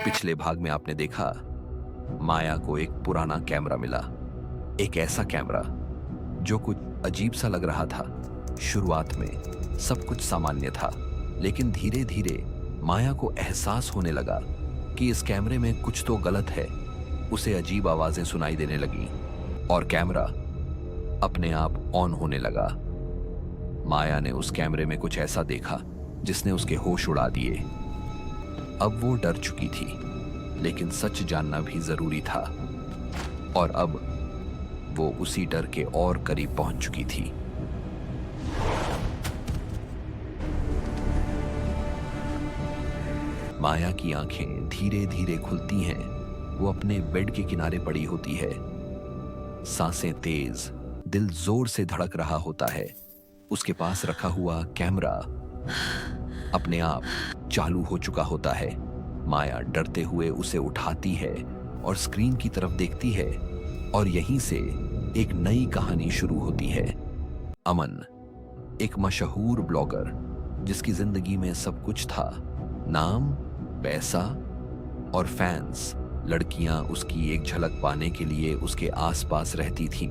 पिछले भाग में आपने देखा, माया को एक पुराना कैमरा मिला। एक ऐसा कैमरा जो कुछ अजीब सा लग रहा था। शुरुआत में सब कुछ सामान्य था, लेकिन धीरे धीरे माया को एहसास होने लगा कि इस कैमरे में कुछ तो गलत है। उसे अजीब आवाजें सुनाई देने लगी और कैमरा अपने आप ऑन होने लगा। माया ने उस कैमरे में कुछ ऐसा देखा जिसने उसके होश उड़ा दिए। अब वो डर चुकी थी, लेकिन सच जानना भी जरूरी था, और अब वो उसी डर के और करीब पहुंच चुकी थी। माया की आंखें धीरे धीरे खुलती हैं। वो अपने बेड के किनारे पड़ी होती है। सांसें तेज, दिल जोर से धड़क रहा होता है। उसके पास रखा हुआ कैमरा अपने आप चालू हो चुका होता है। माया डरते हुए उसे उठाती है और स्क्रीन की तरफ देखती है, और यहीं से एक नई कहानी शुरू होती है। अमन, एक मशहूर ब्लॉगर जिसकी जिंदगी में सब कुछ था, नाम, पैसा और फैंस। लड़कियां उसकी एक झलक पाने के लिए उसके आसपास रहती थीं।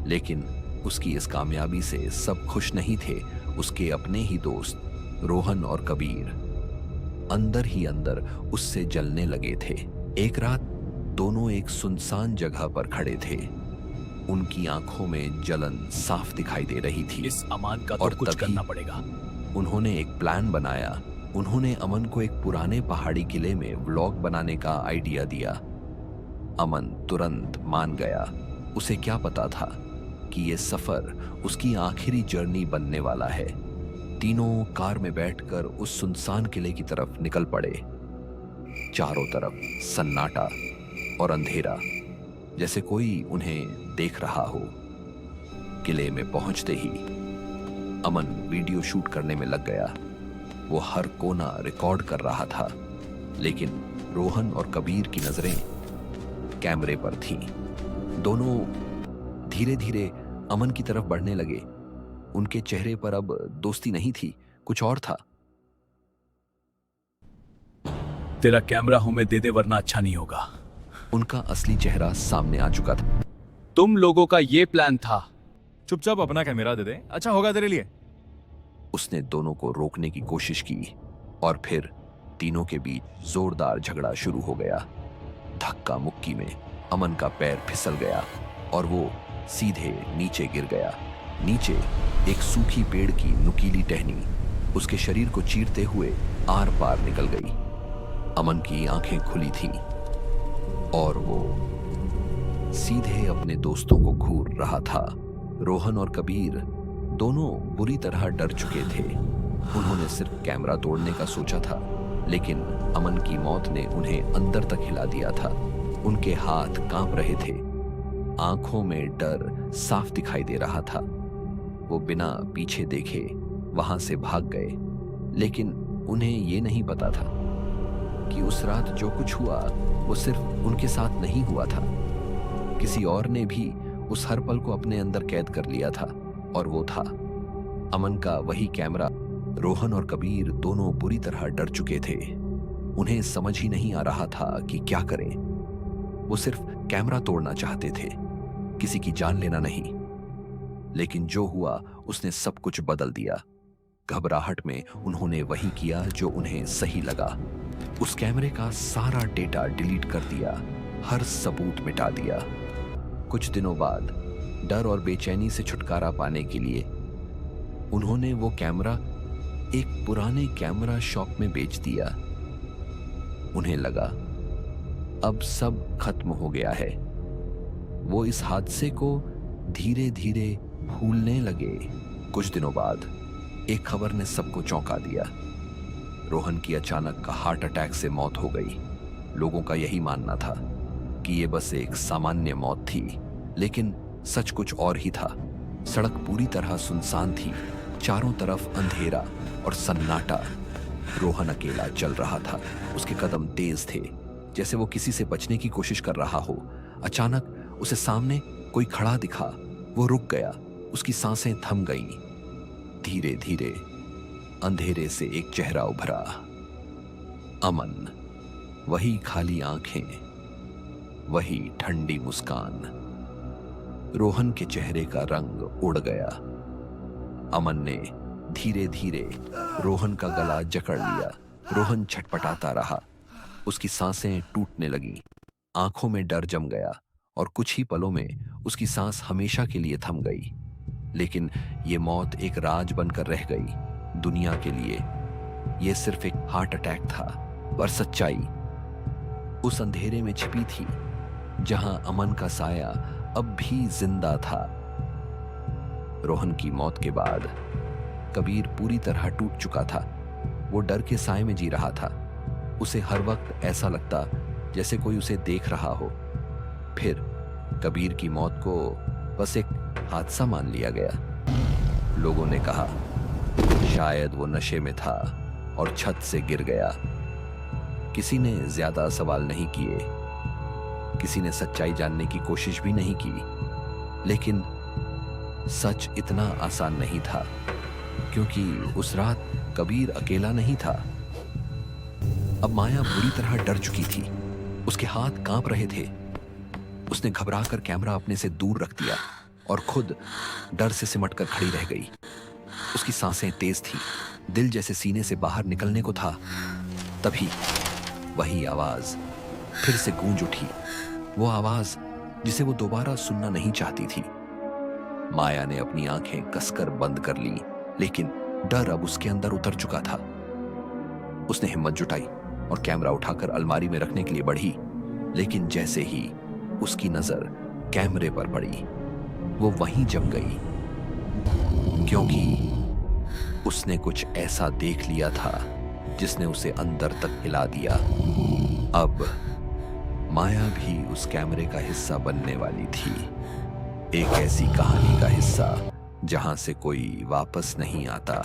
लेकिन उसकी इस कामयाबी से सब खुश नहीं थे। उसके अपने ही दोस्त रोहन और कबीर अंदर ही अंदर उससे जलने लगे थे। एक रात दोनों एक सुनसान जगह पर खड़े थे। उनकी आंखों में जलन साफ दिखाई दे रही थी। इस अमान का तो और कुछ तभी करना पड़ेगा। उन्होंने एक प्लान बनाया। उन्होंने अमन को एक पुराने पहाड़ी किले में व्लॉग बनाने का आइडिया दिया। अमन तुरंत मान गया। उसे क्या पता था कि यह सफर उसकी आखिरी जर्नी बनने वाला है। तीनों कार में बैठकर उस सुनसान किले की तरफ निकल पड़े। चारों तरफ सन्नाटा और अंधेरा, जैसे कोई उन्हें देख रहा हो। किले में पहुंचते ही अमन वीडियो शूट करने में लग गया। वो हर कोना रिकॉर्ड कर रहा था, लेकिन रोहन और कबीर की नजरें कैमरे पर थीं। दोनों धीरे धीरे अमन की तरफ बढ़ने लगे। उनके चेहरे पर अब दोस्ती नहीं थी, कुछ और था। तेरा कैमरा हमें दे दे, वरना अच्छा नहीं होगा। उनका असली चेहरा सामने आ चुका था। तुम लोगों का ये प्लान था। चुपचाप अपना कैमरा दे दे, अच्छा होगा तेरे लिए। उसने दोनों को रोकने की कोशिश की, और फिर तीनों के बीच जोरदार झगड़ा शुरू हो गया। धक्का मुक्की में अमन का पैर फिसल गया और वो सीधे नीचे गिर गया। नीचे एक सूखी पेड़ की नुकीली टहनी उसके शरीर को चीरते हुए आर पार निकल गई। अमन की आंखें खुली थीं और वो सीधे अपने दोस्तों को घूर रहा था। रोहन और कबीर दोनों बुरी तरह डर चुके थे। उन्होंने सिर्फ कैमरा तोड़ने का सोचा था, लेकिन अमन की मौत ने उन्हें अंदर तक हिला दिया था। उनके हाथ कांप रहे थे, आंखों में डर साफ दिखाई दे रहा था। वो बिना पीछे देखे वहां से भाग गए, लेकिन उन्हें ये नहीं पता था कि उस रात जो कुछ हुआ वो सिर्फ उनके साथ नहीं हुआ था। किसी और ने भी उस हर पल को अपने अंदर कैद कर लिया था, और वो था अमन का वही कैमरा। रोहन और कबीर दोनों बुरी तरह डर चुके थे। उन्हें समझ ही नहीं आ रहा था कि क्या करें। वो सिर्फ कैमरा तोड़ना चाहते थे, किसी की जान लेना नहीं। लेकिन जो हुआ उसने सब कुछ बदल दिया। घबराहट में उन्होंने वही किया जो उन्हें सही लगा। उस कैमरे का सारा डेटा डिलीट कर दिया, हर सबूत मिटा दिया। कुछ दिनों बाद डर और बेचैनी से छुटकारा पाने के लिए उन्होंने वो कैमरा एक पुराने कैमरा शॉप में बेच दिया। उन्हें लगा अब सब खत्म हो गया है। वो इस हादसे को धीरे धीरे भूलने लगे। कुछ दिनों बाद एक खबर ने सबको चौंका दिया। रोहन की अचानक हार्ट अटैक से मौत हो गई। लोगों का यही मानना था कि ये बस एक सामान्य मौत थी, लेकिन सच कुछ और ही था। सड़क पूरी तरह सुनसान थी, चारों तरफ अंधेरा और सन्नाटा। रोहन अकेला चल रहा था। उसके कदम तेज थे, जैसे वो किसी से बचने की कोशिश कर रहा हो। अचानक उसे सामने कोई खड़ा दिखा। वो रुक गया, उसकी सांसें थम गईं। धीरे धीरे अंधेरे से एक चेहरा उभरा। अमन। वही खाली आंखें, वही ठंडी मुस्कान। रोहन के चेहरे का रंग उड़ गया। अमन ने धीरे धीरे रोहन का गला जकड़ लिया। रोहन छटपटाता रहा। उसकी सांसें टूटने लगीं, आंखों में डर जम गया और कुछ ही पलों में उसकी सांस हमेशा के लिए थम गई। लेकिन ये मौत एक राज बनकर रह गई दुनिया के लिए। ये सिर्फ एक हार्ट अटैक था, पर सच्चाई उस अंधेरे में छिपी थी जहां अमन का साया अब भी जिंदा था। रोहन की मौत के बाद कबीर पूरी तरह टूट चुका था। वो डर के साए में जी रहा था। उसे हर वक्त ऐसा लगता जैसे कोई उसे देख रहा हो। फिर कबीर की मौत को बस एक हादसा मान लिया गया। लोगों ने कहा शायद वो नशे में था और छत से गिर गया। किसी ने ज्यादा सवाल नहीं किए, किसी ने सच्चाई जानने की कोशिश भी नहीं की। लेकिन सच इतना आसान नहीं था, क्योंकि उस रात कबीर अकेला नहीं था। अब माया बुरी तरह डर चुकी थी। उसके हाथ कांप रहे थे। उसने घबराकर कैमरा अपने से दूर रख दिया और खुद डर से सिमटकर खड़ी रह गई। उसकी सांसें तेज थी, दिल जैसे सीने से बाहर निकलने को था। तभी वही आवाज फिर से गूंज उठी, वो आवाज जिसे वो दोबारा सुनना नहीं चाहती थी। माया ने अपनी आंखें कसकर बंद कर ली, लेकिन डर अब उसके अंदर उतर चुका था। उसने हिम्मत जुटाई और कैमरा उठाकर अलमारी में रखने के लिए बढ़ी। लेकिन जैसे ही उसकी नजर कैमरे पर पड़ी, वो वहीं जम गई, क्योंकि उसने कुछ ऐसा देख लिया था जिसने उसे अंदर तक हिला दिया। अब माया भी उस कैमरे का हिस्सा बनने वाली थी, एक ऐसी कहानी का हिस्सा जहां से कोई वापस नहीं आता।